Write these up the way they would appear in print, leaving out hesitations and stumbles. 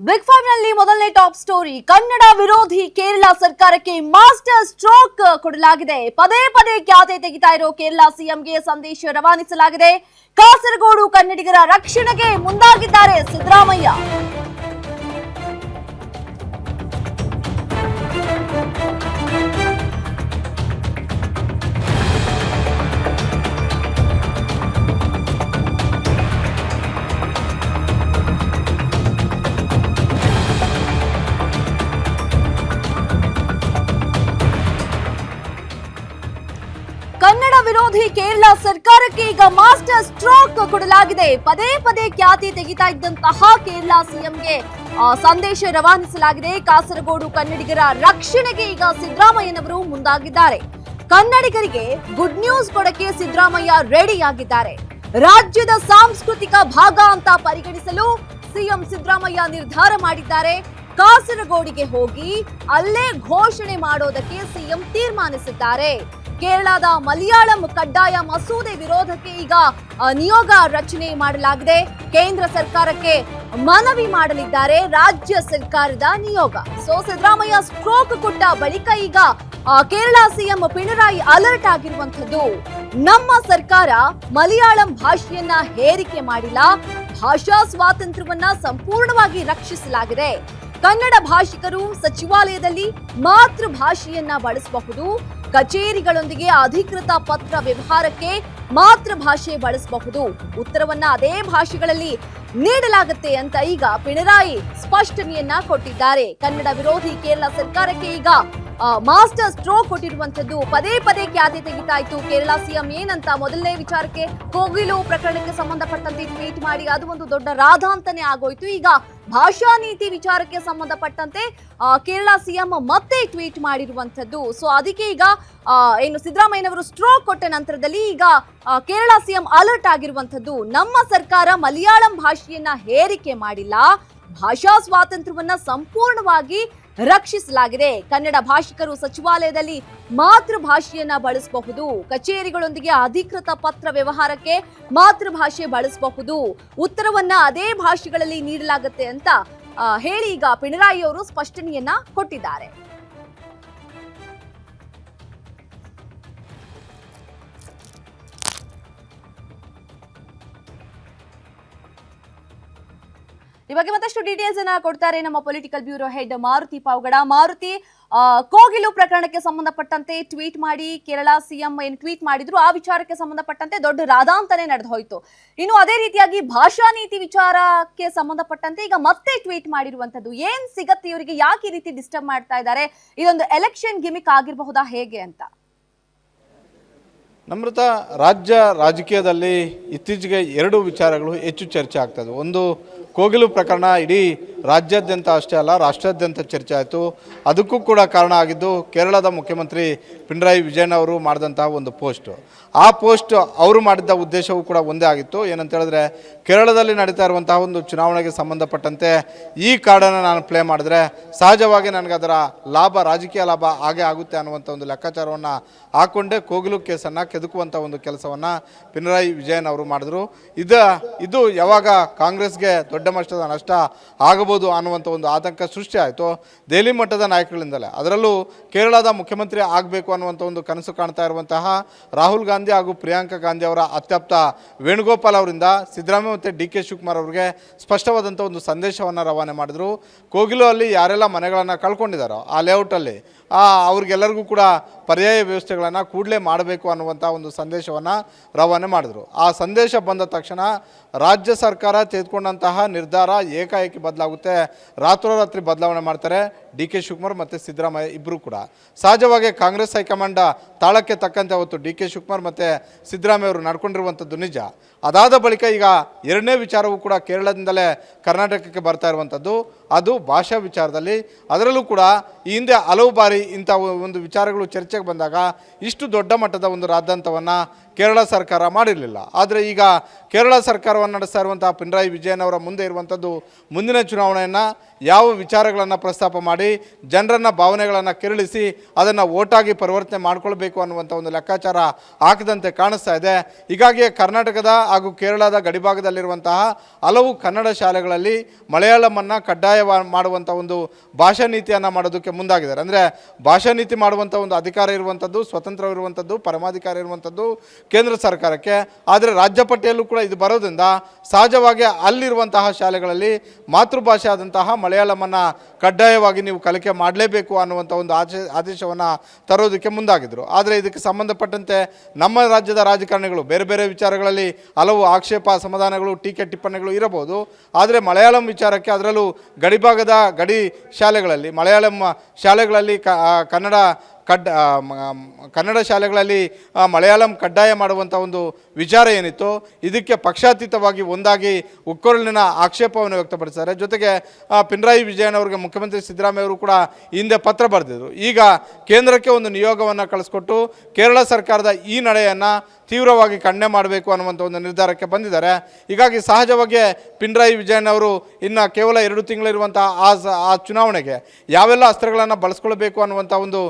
Big five ನಲ್ಲಿ ಮೊದಲನೇ top story. Kannada ವಿರೋಧಿ ಕೇರಳ ಸರ್ಕಾರಕ್ಕೆ ಮಾಸ್ಟರ್ ಸ್ಟ್ರೋಕ್ ಕೊಡಲಾಗಿದೆ. ಪದೇ ಪದೇ ಖ್ಯಾತೆ ತೆಗಿತಾ ಇರೋ ಕೇರಳ ಸಿಎಂಗೆ ಸಂದೇಶ ರವಾನಿಸಲಾಗಿದೆ. ಕಾಸರಗೋಡು ಕನ್ನಡಿಗರ ರಕ್ಷಣೆಗೆ ಮುಂದಾಗಿದ್ದಾರೆ ಸಿದ್ದರಾಮಯ್ಯ. ಕನ್ನಡ ವಿರೋಧಿ ಕೇರಳ ಸರ್ಕಾರಕ್ಕೆ ಈಗ ಮಾಸ್ಟರ್ ಸ್ಟ್ರೋಕ್ ಕೊಡಲಾಗಿದೆ. ಪದೇ ಪದೇ ಖ್ಯಾತಿ ತೆಗಿತಾ ಇದ್ದಂತಹ ಕೇರಳ ಸಿಎಂಗೆ ಸಂದೇಶ ರವಾನಿಸಲಾಗಿದೆ. ಕಾಸರಗೋಡು ಕನ್ನಡಿಗರ ರಕ್ಷಣೆಗೆ ಈಗ ಸಿದ್ದರಾಮಯ್ಯನವರು ಮುಂದಾಗಿದ್ದಾರೆ. ಕನ್ನಡಿಗರಿಗೆ ಗುಡ್ ನ್ಯೂಸ್ ಕೊಡಕ್ಕೆ ಸಿದ್ದರಾಮಯ್ಯ ರೆಡಿಯಾಗಿದ್ದಾರೆ. ರಾಜ್ಯದ ಸಾಂಸ್ಕೃತಿಕ ಭಾಗ ಅಂತ ಪರಿಗಣಿಸಲು ಸಿಎಂ ಸಿದ್ದರಾಮಯ್ಯ ನಿರ್ಧಾರ ಮಾಡಿದ್ದಾರೆ. ಕಾಸರಗೋಡಿಗೆ ಹೋಗಿ ಅಲ್ಲೇ ಘೋಷಣೆ ಮಾಡೋದಕ್ಕೆ ಸಿಎಂ ತೀರ್ಮಾನಿಸಿದ್ದಾರೆ. ಕೇರಳದ ಮಲಯಾಳಂ ಕಡ್ಡಾಯ ಮಸೂದೆ ವಿರೋಧಕ್ಕೆ ಈಗ ನಿಯೋಗ ರಚನೆ ಮಾಡಲಾಗಿದೆ. ಕೇಂದ್ರ ಸರ್ಕಾರಕ್ಕೆ ಮನವಿ ಮಾಡಲಿದ್ದಾರೆ ರಾಜ್ಯ ಸರ್ಕಾರದ ನಿಯೋಗ. ಸಿದ್ದರಾಮಯ್ಯ ಸ್ಟ್ರೋಕ್ ಕೊಟ್ಟ ಬಳಿಕ ಈಗ ಕೇರಳ ಸಿಎಂ ಪಿಣರಾಯಿ ಅಲರ್ಟ್ ಆಗಿರುವಂತದ್ದು. ನಮ್ಮ ಸರ್ಕಾರ ಮಲಯಾಳಂ ಭಾಷೆಯನ್ನ ಹೇರಿಕೆ ಮಾಡಿಲ್ಲ, ಭಾಷಾ ಸ್ವಾತಂತ್ರ್ಯವನ್ನ ಸಂಪೂರ್ಣವಾಗಿ ರಕ್ಷಿಸಲಾಗಿದೆ. ಕನ್ನಡ ಭಾಷಿಕರು ಸಚಿವಾಲಯದಲ್ಲಿ ಮಾತೃಭಾಷೆಯನ್ನ ಬಳಸಬಹುದು. ಕಚೇರಿಗಳೊಂದಿಗೆ ಅಧಿಕೃತ ಪತ್ರ ವ್ಯವಹಾರಕ್ಕೆ ಮಾತೃಭಾಷೆ ಬಳಸಬಹುದು. ಉತ್ತರವನ್ನ ಅದೇ ಭಾಷೆಗಳಲ್ಲಿ ನೀಡಲಾಗುತ್ತೆ ಅಂತ ಈಗ ಪಿಣರಾಯಿ ಸ್ಪಷ್ಟನೆಯನ್ನ ಕೊಟ್ಟಿದ್ದಾರೆ. ಕನ್ನಡ ವಿರೋಧಿ ಕೇರಳ ಸರ್ಕಾರಕ್ಕೆ ಈಗ ಮಾಸ್ಟರ್ ಸ್ಟ್ರೋಕ್ ಕೊಟ್ಟಿರುವಂತದ್ದು. ಪದೇ ಪದೇ ಖ್ಯಾತಿ ತೆಗಿತಾ ಇತ್ತು ಕೇರಳ ಸಿಎಂ ಏನಂತ. ಮೊದಲನೇ ವಿಚಾರಕ್ಕೆ ಕೋಗಿಲು ಪ್ರಕರಣಕ್ಕೆ ಸಂಬಂಧಪಟ್ಟಂತೆ ಟ್ವೀಟ್ ಮಾಡಿ ಅದು ಒಂದು ದೊಡ್ಡ ರಾಧಾಂತನೇ ಆಗೋಯ್ತು. ಈಗ ಭಾಷಾ ನೀತಿ ವಿಚಾರಕ್ಕೆ ಸಂಬಂಧಪಟ್ಟಂತೆ ಕೇರಳ ಸಿಎಂ ಮತ್ತೆ ಟ್ವೀಟ್ ಮಾಡಿರುವಂತದ್ದು. ಅದಕ್ಕೆ ಈಗ ಏನು ಸಿದ್ದರಾಮಯ್ಯನವರು ಸ್ಟ್ರೋಕ್ ಕೊಟ್ಟ ನಂತರದಲ್ಲಿ ಈಗ ಕೇರಳ ಸಿಎಂ ಅಲರ್ಟ್ ಆಗಿರುವಂತದ್ದು. ನಮ್ಮ ಸರ್ಕಾರ ಮಲಯಾಳಂ ಭಾಷೆಯನ್ನ ಹೇರಿಕೆ ಮಾಡಿಲ್ಲ, ಭಾಷಾ ಸ್ವಾತಂತ್ರ್ಯವನ್ನ ಸಂಪೂರ್ಣವಾಗಿ ರಕ್ಷಿಸಲಾಗಿದೆ. ಕನ್ನಡ ಭಾಷಿಕರು ಸಚಿವಾಲಯದಲ್ಲಿ ಮಾತೃಭಾಷೆಯನ್ನ ಬಳಸಬಹುದು. ಕಚೇರಿಗಳೊಂದಿಗೆ ಅಧಿಕೃತ ಪತ್ರ ವ್ಯವಹಾರಕ್ಕೆ ಮಾತೃಭಾಷೆ ಬಳಸಬಹುದು. ಉತ್ತರವನ್ನ ಅದೇ ಭಾಷೆಗಳಲ್ಲಿ ನೀಡಲಾಗುತ್ತೆ ಅಂತ ಹೇಳಿ ಈಗ ಪಿಣರಾಯಿ ಅವರು ಸ್ಪಷ್ಟನೆಯನ್ನ ಕೊಟ್ಟಿದ್ದಾರೆ. ಈ ಬಗ್ಗೆ ಮತ್ತಷ್ಟು ಡೀಟೇಲ್ಸ್ ಅನ್ನ ಕೊಡ್ತಾರೆ ನಮ್ಮ political bureau head Maruti Pavagada. Maruti, Kogilu ಪ್ರಕರಣಕ್ಕೆ ಸಂಬಂಧಪಟ್ಟಂತೆ ಟ್ವೀಟ್ ಮಾಡಿ ಕೇರಳ ಸಿಎಂ ಏನು ಟ್ವೀಟ್ ಮಾಡಿದ್ರು ಆ ವಿಚಾರಕ್ಕೆ ಸಂಬಂಧಪಟ್ಟಂತೆ ದೊಡ್ಡ ರಾಧಾಂತನೇ ನಡೆದು ಹೋಯ್ತು. ಇನ್ನು ಅದೇ ರೀತಿಯಾಗಿ ಭಾಷಾ ನೀತಿ ವಿಚಾರಕ್ಕೆ ಸಂಬಂಧಪಟ್ಟಂತೆ ಈಗ ಮತ್ತೆ ಟ್ವೀಟ್ ಮಾಡಿರುವಂತದ್ದು. ಏನ್ ಸಿಗತ್ತೆ ಇವರಿಗೆ, ಯಾಕೆ ಈ ರೀತಿ ಡಿಸ್ಟರ್ಬ್ ಮಾಡ್ತಾ ಇದ್ದಾರೆ? ಇದೊಂದು ಎಲೆಕ್ಷನ್ ಗಿಮಿಕ್ ಆಗಿರಬಹುದಾ ಹೇಗೆ ಅಂತ? ನಮ್ರತ, ರಾಜ್ಯ ರಾಜಕೀಯದಲ್ಲಿ ಇತ್ತೀಚೆಗೆ ಎರಡು ವಿಚಾರಗಳು ಹೆಚ್ಚು ಚರ್ಚೆ ಆಗ್ತದೆ. ಒಂದು, ಕೋಗಿಲು ಪ್ರಕರಣ ಇಡೀ ರಾಜ್ಯಾದ್ಯಂತ ಅಷ್ಟೇ ಅಲ್ಲ ರಾಷ್ಟ್ರಾದ್ಯಂತ ಚರ್ಚೆ ಆಯಿತು. ಅದಕ್ಕೂ ಕೂಡ ಕಾರಣ ಆಗಿದ್ದು ಕೇರಳದ ಮುಖ್ಯಮಂತ್ರಿ ಪಿಣರಾಯಿ ವಿಜಯನ್ ಅವರು ಮಾಡಿದಂತಹ ಒಂದು ಪೋಸ್ಟ್. ಆ ಪೋಸ್ಟ್ ಅವರು ಮಾಡಿದ್ದ ಉದ್ದೇಶವೂ ಕೂಡ ಒಂದೇ ಆಗಿತ್ತು. ಏನಂತ ಹೇಳಿದ್ರೆ, ಕೇರಳದಲ್ಲಿ ನಡೀತಾ ಇರುವಂತಹ ಒಂದು ಚುನಾವಣೆಗೆ ಸಂಬಂಧಪಟ್ಟಂತೆ ಈ ಕಾರ್ಡನ್ನು ನಾನು ಪ್ಲೇ ಮಾಡಿದ್ರೆ ಸಹಜವಾಗಿ ನನಗೆ ಅದರ ಲಾಭ, ರಾಜಕೀಯ ಲಾಭ ಹಾಗೆ ಆಗುತ್ತೆ ಅನ್ನುವಂಥ ಒಂದು ಲೆಕ್ಕಾಚಾರವನ್ನು ಹಾಕ್ಕೊಂಡೇ ಕೋಗಿಲು ಕೇಸನ್ನು ಕೆದಕುವಂಥ ಒಂದು ಕೆಲಸವನ್ನು ಪಿಣರಾಯಿ ವಿಜಯನ್ ಅವರು ಮಾಡಿದ್ರು. ಇದು ಯಾವಾಗ ಕಾಂಗ್ರೆಸ್ಗೆ ದೊಡ್ಡ ಮಟ್ಟದ ನಷ್ಟ ಆಗಬಹುದು ಅನ್ನುವಂಥ ಒಂದು ಆತಂಕ ಸೃಷ್ಟಿ ಆಯಿತು ದೆಹಲಿ ಮಟ್ಟದ ನಾಯಕರಿಂದಲೇ. ಅದರಲ್ಲೂ ಕೇರಳದ ಮುಖ್ಯಮಂತ್ರಿ ಆಗಬೇಕು ಅನ್ನುವಂಥ ಒಂದು ಕನಸು ಕಾಣ್ತಾ ಇರುವಂತಹ ರಾಹುಲ್ ಗಾಂಧಿ ಹಾಗೂ ಪ್ರಿಯಾಂಕಾ ಗಾಂಧಿ ಅವರ ಅತ್ಯಾಪ್ತ ವೇಣುಗೋಪಾಲ್ ಅವರಿಂದ ಸಿದ್ದರಾಮಯ್ಯ ಮತ್ತು ಡಿ ಕೆ ಶಿವಕುಮಾರ್ ಅವರಿಗೆ ಸ್ಪಷ್ಟವಾದಂಥ ಒಂದು ಸಂದೇಶವನ್ನು ರವಾನೆ ಮಾಡಿದರು. ಕೋಗಿಲು ಅಲ್ಲಿ ಯಾರೆಲ್ಲ ಮನೆಗಳನ್ನು ಕಳ್ಕೊಂಡಿದ್ದಾರೋ ಆ ಲೇಔಟಲ್ಲಿ ಅವ್ರಿಗೆಲ್ಲರಿಗೂ ಕೂಡ ಪರ್ಯಾಯ ವ್ಯವಸ್ಥೆಗಳನ್ನು ಕೂಡಲೇ ಮಾಡಬೇಕು ಅನ್ನುವಂಥ ಒಂದು ಸಂದೇಶವನ್ನು ರವಾನೆ ಮಾಡಿದರು. ಆ ಸಂದೇಶ ಬಂದ ತಕ್ಷಣ ರಾಜ್ಯ ಸರ್ಕಾರ ತೆಗೆದುಕೊಂಡಂತಹ ನಿರ್ಧಾರ ಏಕಾಏಕಿ ಬದಲಾಗುತ್ತೆ. ರಾತ್ರೋರಾತ್ರಿ ಬದಲಾವಣೆ ಮಾಡ್ತಾರೆ ಡಿ ಕೆ ಶಿವಕುಮಾರ್ ಮತ್ತು ಸಿದ್ದರಾಮಯ್ಯ ಇಬ್ಬರು ಕೂಡ. ಸಹಜವಾಗಿ ಕಾಂಗ್ರೆಸ್ ಹೈಕಮಾಂಡ್ ತಾಳಕ್ಕೆ ತಕ್ಕಂತೆ ಅವತ್ತು ಡಿ ಕೆ ಶಿವಕುಮಾರ್ ಮತ್ತು ಸಿದ್ದರಾಮಯ್ಯ ಅವರು ನಡ್ಕೊಂಡಿರುವಂಥದ್ದು ನಿಜ. ಅದಾದ ಬಳಿಕ ಈಗ ಎರಡನೇ ವಿಚಾರವೂ ಕೂಡ ಕೇರಳದಿಂದಲೇ ಕರ್ನಾಟಕಕ್ಕೆ ಬರ್ತಾ ಇರುವಂಥದ್ದು, ಅದು ಭಾಷಾ ವಿಚಾರದಲ್ಲಿ. ಅದರಲ್ಲೂ ಕೂಡ ಈ ಹಿಂದೆ ಹಲವು ಬಾರಿ ಇಂಥ ಒಂದು ವಿಚಾರಗಳು ಚರ್ಚೆಗೆ ಬಂದಾಗ ಇಷ್ಟು ದೊಡ್ಡ ಮಟ್ಟದ ಒಂದು ರಾದ್ಧಾಂತವನ್ನು ಕೇರಳ ಸರ್ಕಾರ ಮಾಡಿರಲಿಲ್ಲ. ಆದರೆ ಈಗ ಕೇರಳ ಸರ್ಕಾರವನ್ನು ನಡೆಸ್ತಾ ಇರುವಂತಹ ಪಿಣರಾಯಿ ವಿಜಯನ್ ಅವರ ಮುಂದೆ ಇರುವಂಥದ್ದು ಮುಂದಿನ ಚುನಾವಣೆಯನ್ನು ಯಾವ ವಿಚಾರಗಳನ್ನು ಪ್ರಸ್ತಾಪ ಮಾಡಿ ಜನರನ್ನ ಭಾವನೆಗಳನ್ನು ಕೆರಳಿಸಿ ಅದನ್ನು ಓಟಾಗಿ ಪರಿವರ್ತನೆ ಮಾಡಿಕೊಳ್ಬೇಕು ಅನ್ನುವಂಥ ಒಂದು ಲೆಕ್ಕಾಚಾರ ಹಾಕದಂತೆ ಕಾಣಿಸ್ತಾ ಇದೆ. ಹೀಗಾಗಿ ಕರ್ನಾಟಕದ ಹಾಗೂ ಕೇರಳದ ಗಡಿಭಾಗದಲ್ಲಿರುವಂತಹ ಹಲವು ಕನ್ನಡ ಶಾಲೆಗಳಲ್ಲಿ ಮಲಯಾಳಮನ್ನು ಕಡ್ಡಾಯ ಮಾಡುವಂಥ ಒಂದು ಭಾಷಾ ನೀತಿಯನ್ನು ಮಾಡೋದಕ್ಕೆ ಮುಂದಾಗಿದ್ದಾರೆ. ಅಂದರೆ ಭಾಷಾ ನೀತಿ ಮಾಡುವಂಥ ಒಂದು ಅಧಿಕಾರ ಇರುವಂಥದ್ದು, ಸ್ವತಂತ್ರವಿರುವಂಥದ್ದು, ಪರಮಾಧಿಕಾರ ಇರುವಂಥದ್ದು ಕೇಂದ್ರ ಸರ್ಕಾರಕ್ಕೆ. ಆದರೆ ರಾಜ್ಯ ಪಟ್ಟಿಯಲ್ಲೂ ಕೂಡ ಇದು ಬರೋದ್ರಿಂದ ಸಹಜವಾಗಿ ಅಲ್ಲಿರುವಂತಹ ಶಾಲೆಗಳಲ್ಲಿ ಮಾತೃಭಾಷೆ ಆದಂತಹ ಮಲಯಾಳಮನ್ನು ಕಡ್ಡಾಯವಾಗಿ ನೀವು ಕಲಿಕೆ ಮಾಡಲೇಬೇಕು ಅನ್ನುವಂಥ ಒಂದು ಆದೇಶವನ್ನು ತರೋದಕ್ಕೆ ಮುಂದಾಗಿದ್ದರು. ಆದರೆ ಇದಕ್ಕೆ ಸಂಬಂಧಪಟ್ಟಂತೆ ನಮ್ಮ ರಾಜ್ಯದ ರಾಜಕಾರಣಿಗಳು ಬೇರೆ ಬೇರೆ ವಿಚಾರಗಳಲ್ಲಿ ಹಲವು ಆಕ್ಷೇಪ, ಅಸಮಾಧಾನಗಳು, ಟೀಕೆ, ಟಿಪ್ಪಣಿಗಳು ಇರಬಹುದು. ಆದರೆ ಮಲಯಾಳಂ ವಿಚಾರಕ್ಕೆ, ಅದರಲ್ಲೂ ಗಡಿಭಾಗದ ಗಡಿ ಶಾಲೆಗಳಲ್ಲಿ ಮಲಯಾಳಂ ಶಾಲೆಗಳಲ್ಲಿ ಕನ್ನಡ ಶಾಲೆಗಳಲ್ಲಿ ಮಲಯಾಳಂ ಕಡ್ಡಾಯ ಮಾಡುವಂಥ ಒಂದು ವಿಚಾರ ಏನಿತ್ತು, ಇದಕ್ಕೆ ಪಕ್ಷಾತೀತವಾಗಿ ಒಂದಾಗಿ ಒಕ್ಕೊರಲಿನ ಆಕ್ಷೇಪವನ್ನು ವ್ಯಕ್ತಪಡಿಸಿದ್ದಾರೆ. ಜೊತೆಗೆ ಪಿನರಾಯಿ ವಿಜಯನ್ ಅವರಿಗೆ ಮುಖ್ಯಮಂತ್ರಿ ಸಿದ್ದರಾಮಯ್ಯ ಅವರು ಕೂಡ ಹಿಂದೆ ಪತ್ರ ಬರೆದಿದ್ದರು. ಈಗ ಕೇಂದ್ರಕ್ಕೆ ಒಂದು ನಿಯೋಗವನ್ನು ಕಳಿಸ್ಕೊಟ್ಟು ಕೇರಳ ಸರ್ಕಾರದ ಈ ನಡೆಯನ್ನು ತೀವ್ರವಾಗಿ ಖಂಡನೆ ಮಾಡಬೇಕು ಅನ್ನುವಂಥ ಒಂದು ನಿರ್ಧಾರಕ್ಕೆ ಬಂದಿದ್ದಾರೆ. ಹೀಗಾಗಿ ಸಹಜವಾಗಿ ಪಿನರಾಯಿ ವಿಜಯನ್ ಅವರು ಇನ್ನು ಕೇವಲ 2 ತಿಂಗಳಿರುವಂಥ ಆ ಚುನಾವಣೆಗೆ ಯಾವೆಲ್ಲ ಅಸ್ತ್ರಗಳನ್ನು ಬಳಸ್ಕೊಳ್ಬೇಕು ಅನ್ನುವಂಥ ಒಂದು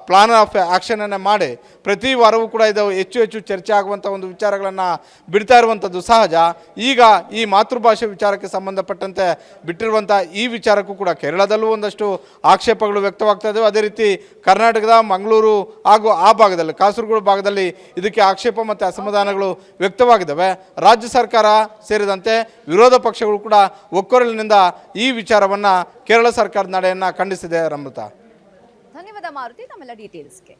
ಪ್ಲಾನ್ ಆಫ್ ಆ್ಯಕ್ಷನನ್ನು ಮಾಡಿ ಪ್ರತಿ ವಾರವೂ ಕೂಡ ಇದು ಹೆಚ್ಚು ಚರ್ಚೆ ಆಗುವಂಥ ಒಂದು ವಿಚಾರಗಳನ್ನು ಬಿಡ್ತಾ ಇರುವಂಥದ್ದು ಸಹಜ. ಈಗ ಈ ಮಾತೃಭಾಷೆ ವಿಚಾರಕ್ಕೆ ಸಂಬಂಧಪಟ್ಟಂತೆ ಬಿಟ್ಟಿರುವಂಥ ಈ ವಿಚಾರಕ್ಕೂ ಕೂಡ ಕೇರಳದಲ್ಲೂ ಒಂದಷ್ಟು ಆಕ್ಷೇಪಗಳು ವ್ಯಕ್ತವಾಗ್ತಾ ಇದ್ದಾವೆ. ಅದೇ ರೀತಿ ಕರ್ನಾಟಕದ ಮಂಗಳೂರು ಹಾಗೂ ಆ ಭಾಗದಲ್ಲಿ, ಕಾಸರಗೋಡು ಭಾಗದಲ್ಲಿ ಇದಕ್ಕೆ ಆಕ್ಷೇಪ ಮತ್ತು ಅಸಮಾಧಾನಗಳು ವ್ಯಕ್ತವಾಗಿದ್ದಾವೆ. ರಾಜ್ಯ ಸರ್ಕಾರ ಸೇರಿದಂತೆ ವಿರೋಧ ಪಕ್ಷಗಳು ಕೂಡ ಒಕ್ಕೊರಲಿನಿಂದ ಈ ವಿಚಾರವನ್ನು ಕೇರಳ ಸರ್ಕಾರದ ನಡೆಯನ್ನು ಖಂಡಿಸಿದೆ. ರಮೃತ, ಧನ್ಯವಾದ ಮಾರುತಿ, ನಮ್ಮೆಲ್ಲ ಡೀಟೇಲ್ಸ್ಗೆ.